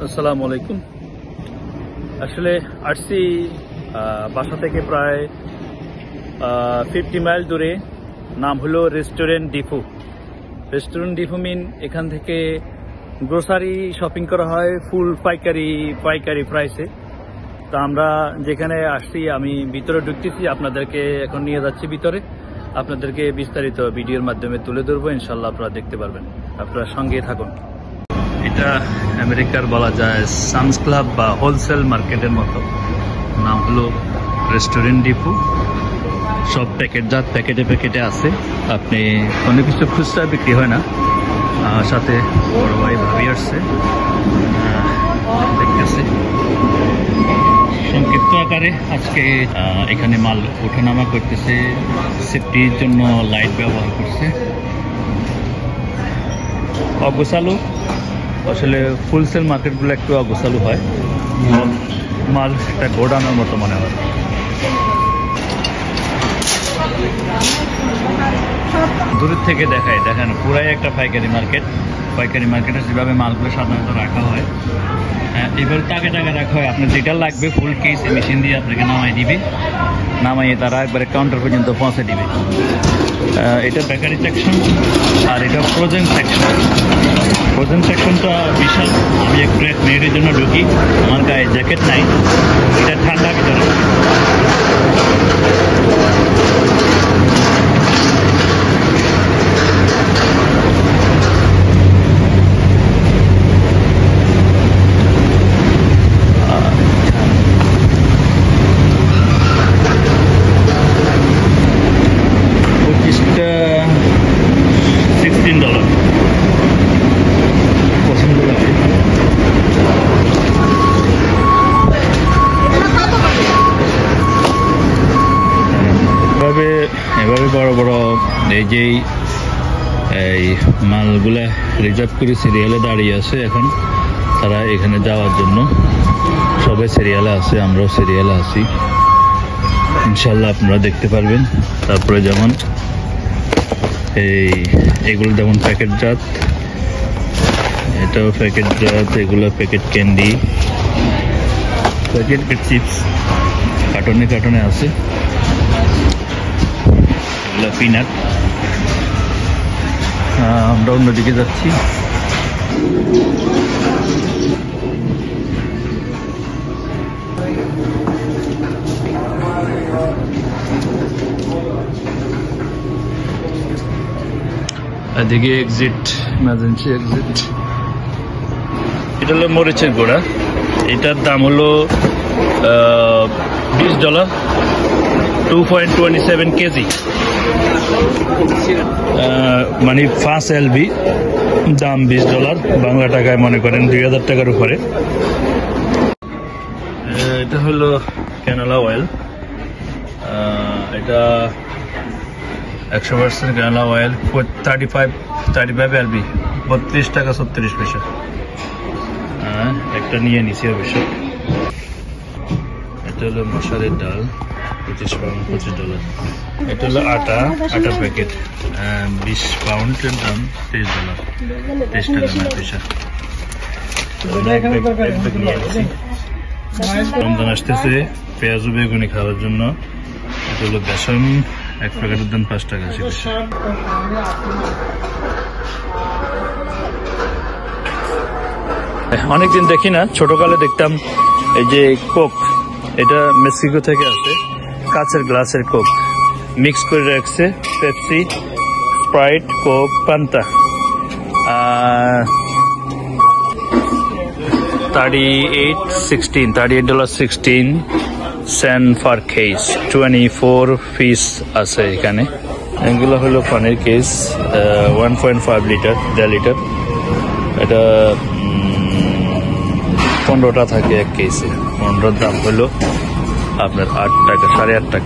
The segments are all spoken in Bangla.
আসসালামু আলাইকুম। আসলে আসছি বাসা থেকে প্রায় 50 মাইল দূরে। নাম হলো রেস্টুরেন্ট ডিপো। রেস্টুরেন্ট ডিপো মিন এখান থেকে গ্রোসারি শপিং করা হয় ফুল পাইকারি প্রাইসে। তো আমরা যেখানে আসছি, আমি ভিতরে ঢুকতেছি, আপনাদেরকে এখন নিয়ে যাচ্ছি ভিতরে। আপনাদেরকে বিস্তারিত ভিডিওর মাধ্যমে তুলে ধরবো, ইনশাল্লাহ আপনারা দেখতে পারবেন। আপনারা সঙ্গে থাকুন। এটা আমেরিকার বলা যায় সামস ক্লাব বা হোলসেল মার্কেটের মতো। নাম হলো রেস্টুরেন্ট ডিপো। সব প্যাকেটে আছে। আপনি কোনো কিছু খুচরা বিক্রি হয় না। সাথে বড় ভাই ভাবি আসছে, দেখতেছি। সংক্ষিপ্ত আকারে আজকে এখানে মাল ওঠানামা করতেছে, সেফটির জন্য লাইট ব্যবহার করছে। অগোছালো, আসলে ফুলসেল মার্কেটগুলো একটু অগোছালো হয়, মাল একটা গোডানোর মতো মনে হয়। দূরের থেকে দেখেন পুরাই একটা পাইকারি মার্কেটে যেভাবে মালগুলো সাধারণত রাখা হয়, এবার টাকা রাখা হয়। আপনার যেটা লাগবে ফুল কেস মেশিন দিয়ে আপনাকে নামাইয়ে তারা একবারে কাউন্টার পর্যন্ত পৌঁছে দিবে। এটা বেকারি সেকশন, আর এটা ফ্রোজেন সেকশনটা বিশাল। আমি একটু 1 মিনিটের জন্য ঢুকি, আমার গায়ে জ্যাকেট নাই, এটা ঠান্ডা ভিতরে। $16 পছন্দ লাগে। এভাবে বড় এই মালগুলা রিজার্ভ করে সিরিয়ালে দাঁড়িয়ে আছে। এখন তারা এখানে যাওয়ার জন্য সবাই সিরিয়ালে আছে, আমরাও সিরিয়ালে আছি। ইনশাল্লাহ আপনারা দেখতে পারবেন। তারপরে যেমন এগুলো যেমন প্যাকেটজাত, এটাও প্যাকেটজাত, এগুলো প্যাকেট ক্যান্ডি, প্যাকেট চিপস কার্টনে আছে। এগুলো পিনাট। আমরা অন্যদিকে যাচ্ছি। এদিকে ইমার্জেন্সি এক্সিট। এটা হলো মরিচের গুঁড়া। এটার দাম হলো $20, 2.27 কেজি, মানে 5 LB, দাম $20। বাংলা টাকায় মনে করেন 2000 টাকার উপরে। এটা হলো ক্যানোলা অয়েল। এটা 100% ক্যানোলা অয়েল, 35 LB, 32 টাকা 36 পয়সা। একটা নিয়ে নিছি অবশ্য। এটা হলো মশারের ডাল, 25 পাউন্ড, $25। এটা হলো আটা প্যাকেট, 20 পাউন্ডের দাম $23, 23 টাকা 9 পয়সা। রমজান আসতেছে, পেঁয়াজ ও বেগুনি খাওয়ার জন্য। এটা হলো বেসন, 1 প্যাকেটের দাম 5 টাকা 80 পয়সা। অনেকদিন দেখি না, ছোটকালে দেখতাম এই যে কোক, এটা মেক্সিকো থেকে আসে, কাঁচের গ্লাসের কোক মিক্স করে রাখছে। পেপসি, স্প্রাইট, কোক, পান্তা, $38.16 পার কেস, 24 পিস আছে এখানে। এগুলো হলো পানির কেস, 1.5 লিটার, 1.5 লিটার। এটা 15টা থাকে এক কেসে। 15টার দাম হলো আপনার $8, $8.5।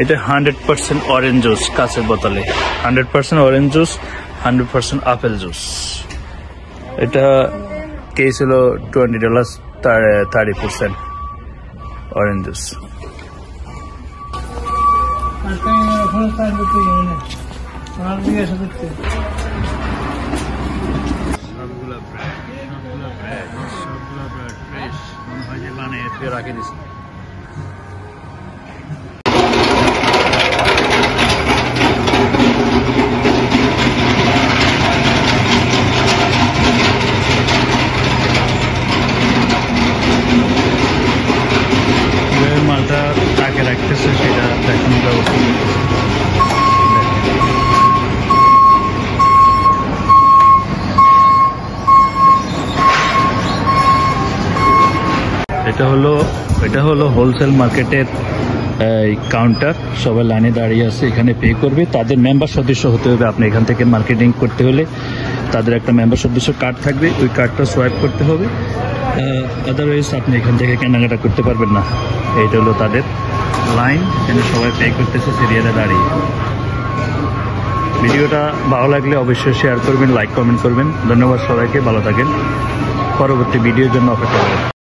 এটা 100% অরেঞ্জ জুস, কাঁচের বোতলে 100% অরেঞ্জ জুস, 100% আপেল জুস। এটা কেস হলো $20, 30% অরেঞ্জ জুস। চাপিয়ে রাখে দিছে। মালটা তাকে রাখতেছে সেটা দেখানোর ব্যবস্থা করতেছে। এটা হলো হোলসেল মার্কেটের কাউন্টার। সবাই লাইনে দাঁড়িয়ে আছে, এখানে পে করবে। তাদের মেম্বার সদস্য হতে হবে। আপনি এখান থেকে মার্কেটিং করতে হলে তাদের একটা মেম্বার সদস্য কার্ড থাকবে, ওই কার্ডটা সোয়াইপ করতে হবে। আদারওয়াইজ আপনি এখান থেকে কেনাকাটা করতে পারবেন না। এইটা হলো তাদের লাইন, এখানে সবাই পে করতেছে সিরিয়ালে দাঁড়িয়ে। ভিডিওটা ভালো লাগলে অবশ্যই শেয়ার করবেন, লাইক কমেন্ট করবেন। ধন্যবাদ সবাইকে, ভালো থাকেন। পরবর্তী ভিডিওর জন্য অপেক্ষা করবেন।